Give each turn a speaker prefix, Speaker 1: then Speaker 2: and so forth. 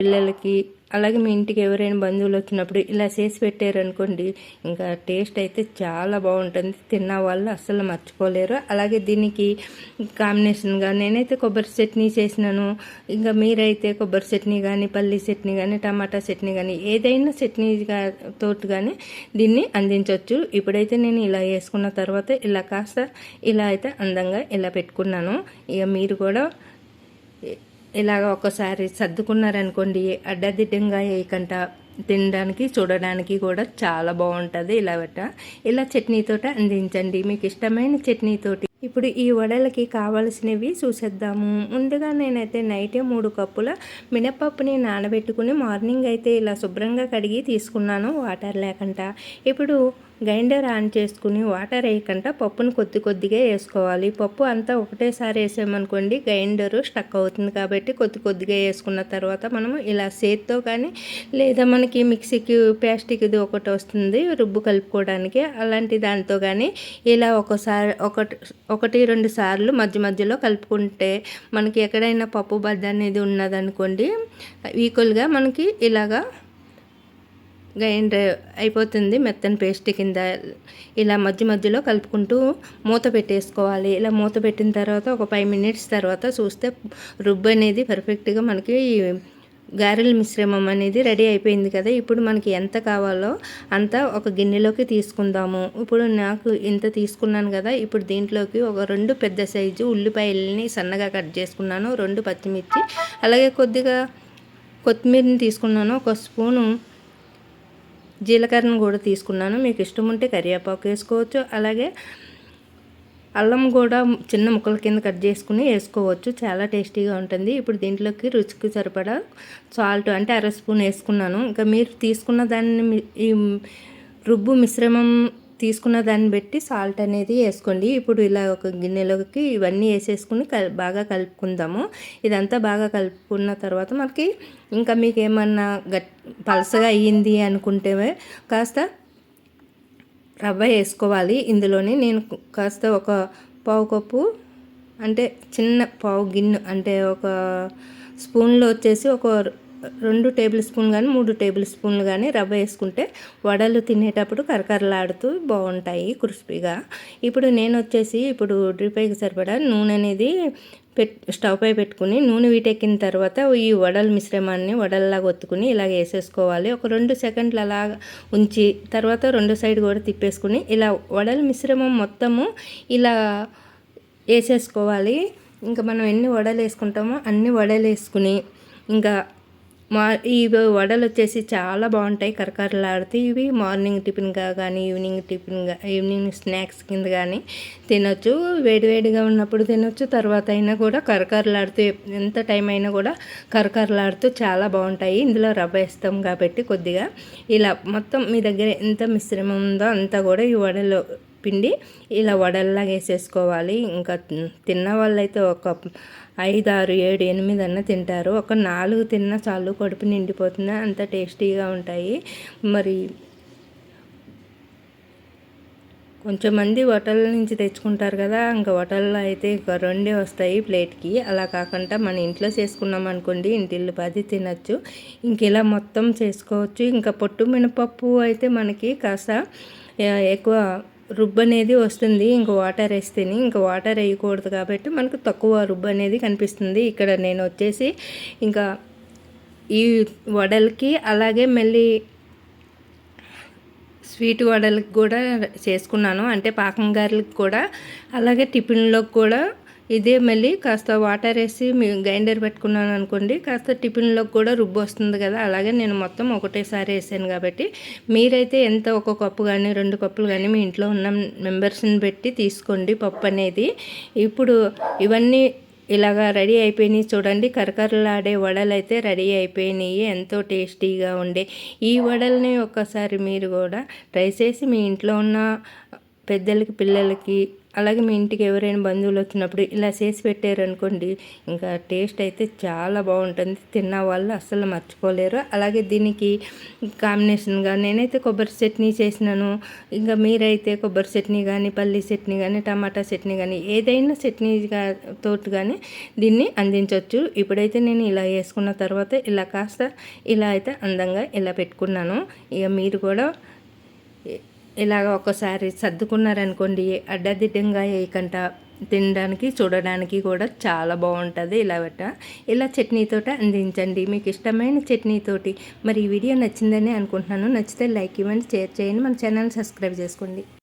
Speaker 1: పిల్లలకి అలాగే మీ ఇంటికి ఎవరైనా బంధువులు వచ్చినప్పుడు ఇలా చేసి పెట్టారనుకోండి, ఇంకా టేస్ట్ అయితే చాలా బాగుంటుంది. తిన్న వాళ్ళు అస్సలు మర్చిపోలేరు. అలాగే దీనికి కాంబినేషన్గా నేనైతే కొబ్బరి చట్నీ చేసినాను. ఇంకా మీరైతే కొబ్బరి చట్నీ కానీ, పల్లి చట్నీ కానీ, టమాటా చట్నీ కానీ, ఏదైనా చట్నీ తోటి కానీ దీన్ని అందించవచ్చు. ఇప్పుడైతే నేను ఇలా వేసుకున్న తర్వాత ఇలా కాస్త ఇలా అయితే అందంగా ఇలా పెట్టుకున్నాను. ఇక మీరు కూడా ఇలాగ ఒకసారి సర్దుకున్నారనుకోండి, అడ్డదిడ్డంగా వేయకుండా తినడానికి చూడడానికి కూడా చాలా బాగుంటుంది. ఇలా చట్నీతోటి అందించండి, మీకు ఇష్టమైన చట్నీతోటి. ఇప్పుడు ఈ వడలకి కావాల్సినవి చూసేద్దాము. ముందుగా నేనైతే నైటే 3 కప్పుల మినపప్పుని నానబెట్టుకుని మార్నింగ్ అయితే ఇలా శుభ్రంగా కడిగి తీసుకున్నాను, వాటర్ లేకుండా. ఇప్పుడు గ్రైండర్ ఆన్ చేసుకుని వాటర్ వేయకుండా పప్పును కొద్దిగా వేసుకోవాలి. పప్పు అంతా ఒకటేసారి వేసామనుకోండి గ్రైండరు స్టక్ అవుతుంది. కాబట్టి కొద్దిగా వేసుకున్న తర్వాత మనము ఇలా చేత్తో కానీ, లేదా మనకి మిక్సీకి ప్లాస్టిక్ది ఒకటి వస్తుంది రుబ్బు కలుపుకోవడానికి, అలాంటి దాంతో కానీ ఇలా ఒకటి 2 సార్లు మధ్యలో కలుపుకుంటే మనకి ఎక్కడైనా పప్పు బద్ద అనేది ఉన్నదనుకోండి, ఈక్వల్గా మనకి ఇలాగా గ్రైండర్ అయిపోతుంది, మెత్తని పేస్ట్ కింద. ఇలా మధ్యలో కలుపుకుంటూ మూత పెట్టేసుకోవాలి. ఇలా మూత పెట్టిన తర్వాత ఒక 5 మినిట్స్ తర్వాత చూస్తే రుబ్బు అనేది పర్ఫెక్ట్గా మనకి గారెల మిశ్రమం అనేది రెడీ అయిపోయింది కదా. ఇప్పుడు మనకి ఎంత కావాలో అంత ఒక గిన్నెలోకి తీసుకుందాము. ఇప్పుడు నాకు ఇంత తీసుకున్నాను కదా. ఇప్పుడు దీంట్లోకి ఒక 2 పెద్ద సైజు ఉల్లిపాయలని సన్నగా కట్ చేసుకున్నాను, 2 పచ్చిమిర్చి, అలాగే కొద్దిగా కొత్తిమీరని తీసుకున్నాను, ఒక స్పూను జీలకర్రను కూడా తీసుకున్నాను. మీకు ఇష్టం ఉంటే కరివేపాకు వేసుకోవచ్చు. అలాగే అల్లం కూడా చిన్న ముక్కల కింద కట్ చేసుకుని వేసుకోవచ్చు, చాలా టేస్టీగా ఉంటుంది. ఇప్పుడు దీంట్లోకి రుచికి సరిపడా సాల్ట్ అంటే 1/2 స్పూన్ వేసుకున్నాను. ఇంకా మీరు తీసుకున్న దాన్ని, ఈ రుబ్బు మిశ్రమం తీసుకున్న దాన్ని బట్టి సాల్ట్ అనేది వేసుకోండి. ఇప్పుడు ఇలా ఒక గిన్నెలోకి ఇవన్నీ వేసేసుకుని బాగా కలుపుకుందాము. ఇదంతా బాగా కలుపుకున్న తర్వాత మనకి ఇంకా మీకు ఏమన్నా పలసగా అయ్యింది అనుకుంటే కాస్త రవ్వ వేసుకోవాలి. ఇందులోని నేను కాస్త ఒక పావు కప్పు అంటే చిన్న పావు గిన్నె అంటే ఒక స్పూన్లో వచ్చేసి ఒక 2 టేబుల్ స్పూన్లు కానీ 3 టేబుల్ స్పూన్లు కానీ రవ్వ వేసుకుంటే వడలు తినేటప్పుడు కరకరలాడుతూ బాగుంటాయి క్రిస్పీగా. ఇప్పుడు నేను వచ్చేసి ఇప్పుడు డీప్ ఫ్రైకి సరిపడా నూనె అనేది స్టవ్ పై పెట్టుకుని నూనె వీటెక్కిన తర్వాత ఈ వడల మిశ్రమాన్ని వడల్లాగా ఒత్తుకుని ఇలాగ వేసేసుకోవాలి. ఒక 2 సెకండ్లు అలా ఉంచి తర్వాత 2 సైడ్ కూడా తిప్పేసుకుని ఇలా వడల మిశ్రమం మొత్తము ఇలా వేసేసుకోవాలి. ఇంకా మనం ఎన్ని వడలు వేసుకుంటామో అన్ని వడలు వేసుకుని ఇంకా ఈ వడలు వచ్చేసి చాలా బాగుంటాయి, కరకరలాడితే. ఇవి మార్నింగ్ టిఫిన్గా కానీ ఈవినింగ్ స్నాక్స్ కింద కానీ తినొచ్చు. వేడివేడిగా ఉన్నప్పుడు తినొచ్చు, తర్వాత అయినా కూడా కరకరలాడుతూ ఎంత టైం అయినా కూడా కరకరలాడుతూ చాలా బాగుంటాయి. ఇందులో రవ్వ వేస్తాం కాబట్టి కొద్దిగా ఇలా మొత్తం మీ దగ్గర ఎంత మిశ్రమం ఉందో అంతా కూడా ఈ వడలో పిండి ఇలా వడల్లాగా వేసేసుకోవాలి. ఇంకా తిన్న వాళ్ళైతే ఒక 5, 6, 7, 8 అన్న తింటారు. ఒక 4 తిన్నా చాలు, కడుపు నిండిపోతుంది, అంత టేస్టీగా ఉంటాయి. మరి కొంచెం మంది హోటల్ నుంచి తెచ్చుకుంటారు కదా, ఇంకా హోటల్లో అయితే ఒక 2 వస్తాయి ప్లేట్కి. అలా కాకుండా మన ఇంట్లో చేసుకున్నాం అనుకోండి ఇంటిల్లు 10 తినచ్చు. ఇంక ఇలా మొత్తం చేసుకోవచ్చు. ఇంకా పొట్టు మినపప్పు అయితే మనకి కాస్త ఎక్కువ రుబ్బు అనేది వస్తుంది, ఇంకా వాటర్ వేస్తేనే. ఇంకా వాటర్ వేయకూడదు కాబట్టి మనకు తక్కువ రుబ్బు అనేది కనిపిస్తుంది. ఇక్కడ నేను వచ్చేసి ఇంకా ఈ వడలకి అలాగే మళ్ళీ స్వీట్ వడలకి కూడా చేసుకున్నాను, అంటే పాకం గారెలకు కూడా, అలాగే టిఫిన్లోకి కూడా ఇదే మళ్ళీ కాస్త వాటర్ వేసి గ్రైండర్ పెట్టుకున్నాను అనుకోండి, కాస్త టిఫిన్లోకి కూడా రుబ్బు వస్తుంది కదా. అలాగే నేను మొత్తం ఒకటేసారి వేసాను కాబట్టి మీరైతే ఎంత 1 కప్పు కానీ 2 కప్పులు కానీ మీ ఇంట్లో ఉన్న మెంబర్స్ని పెట్టి తీసుకోండి పప్పు అనేది. ఇప్పుడు ఇవన్నీ ఇలాగా రెడీ అయిపోయినాయి చూడండి. కరకరలాడే వడలు అయితే రెడీ అయిపోయినాయి, ఎంతో టేస్టీగా ఉండే ఈ వడల్ని ఒక్కసారి మీరు కూడా ట్రై చేసి మీ ఇంట్లో ఉన్న పెద్దలకి పిల్లలకి అలాగే మీ ఇంటికి ఎవరైనా బంధువులు వచ్చినప్పుడు ఇలా చేసి పెట్టారనుకోండి, ఇంకా టేస్ట్ అయితే చాలా బాగుంటుంది. తిన్న వాళ్ళు అస్సలు మర్చిపోలేరు. అలాగే దీనికి కాంబినేషన్గా నేనైతే కొబ్బరి చట్నీ చేసినాను. ఇంకా మీరైతే కొబ్బరి చట్నీ కానీ, పల్లి చట్నీ కానీ, టమాటా చట్నీ కానీ ఏదైనా చట్నీ తోటి కానీ దీన్ని అందించవచ్చు. ఇప్పుడైతే నేను ఇలా వేసుకున్న తర్వాత ఇలా కాస్త ఇలా అయితే అందంగా ఇలా పెట్టుకున్నాను. ఇక మీరు కూడా ఇలాగ ఒకసారి సర్దుకున్నారనుకోండి, అడ్డదిడ్డంగా వేయకుండా తినడానికి చూడడానికి కూడా చాలా బాగుంటుంది. ఇలా చట్నీతోట అందించండి, మీకు ఇష్టమైన చట్నీతోటి. మరి ఈ వీడియో నచ్చిందని అనుకుంటున్నాను. నచ్చితే లైక్ ఇవ్వండి, షేర్ చేయండి, మన ఛానల్ సబ్స్క్రైబ్ చేసుకోండి.